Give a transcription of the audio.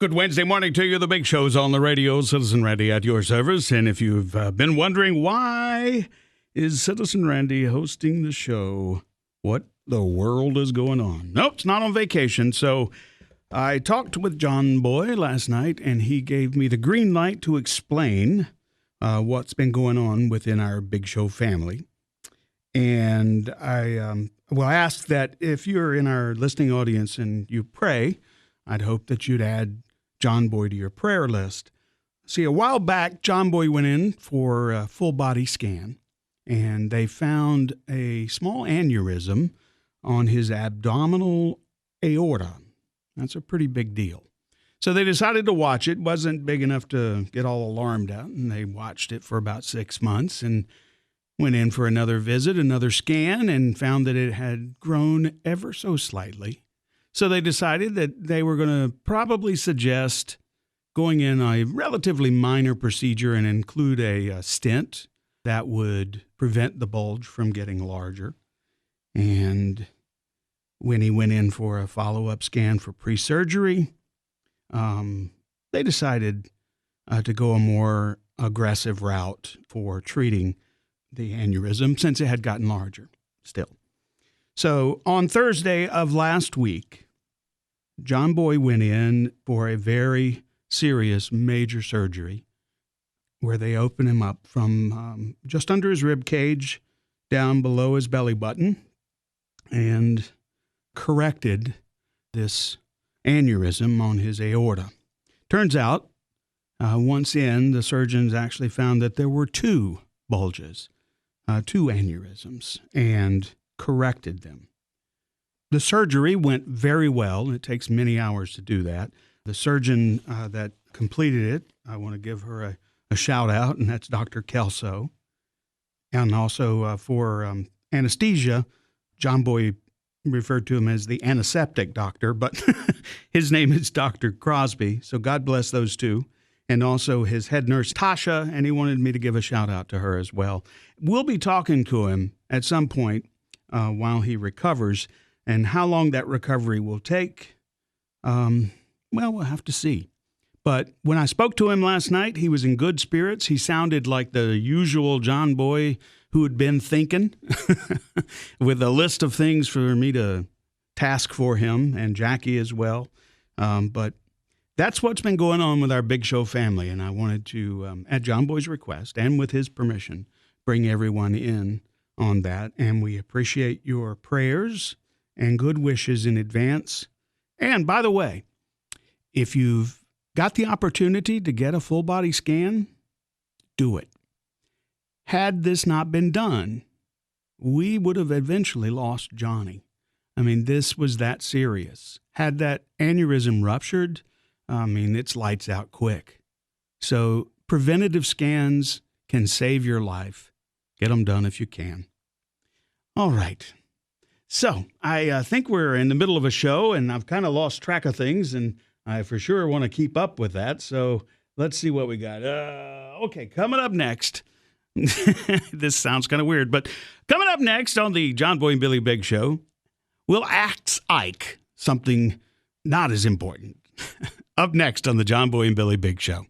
Good Wednesday morning to you. The big show's on the radio. Citizen Randy at your service. And if you've been wondering why is Citizen Randy hosting the show, what the world is going on? Nope, it's not on vacation. So I talked with John Boy last night, and he gave me the green light to explain what's been going on within our big show family. And I asked that if you're in our listening audience and you pray, I'd hope that you'd add John Boy to your prayer list. See, a while back, John Boy went in for a full body scan, and they found a small aneurysm on his abdominal aorta. That's a pretty big deal. So they decided to watch it. It wasn't big enough to get all alarmed at, and they watched it for about 6 months and went in for another visit, another scan, and found that it had grown ever so slightly. So they decided that they were going to probably suggest going in a relatively minor procedure and include a stent that would prevent the bulge from getting larger. And when he went in for a follow-up scan for pre-surgery, they decided to go a more aggressive route for treating the aneurysm since it had gotten larger still. So on Thursday of last week, John Boy went in for a very serious major surgery where they opened him up from just under his rib cage down below his belly button and corrected this aneurysm on his aorta. Turns out, once in, the surgeons actually found that there were two bulges, two aneurysms, and corrected them. The surgery went very well. It takes many hours to do that. The surgeon that completed it, I want to give her a shout out, and that's Dr. Kelso. And also for anesthesia, John Boy referred to him as the antiseptic doctor, but his name is Dr. Crosby. So God bless those two. And also his head nurse, Tasha, and he wanted me to give a shout out to her as well. We'll be talking to him at some point while he recovers. And how long that recovery will take, we'll have to see. But when I spoke to him last night, he was in good spirits. He sounded like the usual John Boy who had been thinking with a list of things for me to task for him and Jackie as well. But that's what's been going on with our Big Show family. And I wanted to, at John Boy's request and with his permission, bring everyone in on that. And we appreciate your prayers and good wishes in advance. And by the way, if you've got the opportunity to get a full body scan, do it. Had this not been done, we would have eventually lost Johnny. I mean, this was that serious. Had that aneurysm ruptured, it's lights out quick. So preventative scans can save your life. Get them done if you can. All right. So I think we're in the middle of a show, and I've kind of lost track of things, and I for sure want to keep up with that. So let's see what we got. Okay, coming up next. This sounds kind of weird, but coming up next on the John Boy and Billy Big Show, we'll ask Ike something not as important. Up next on the John Boy and Billy Big Show.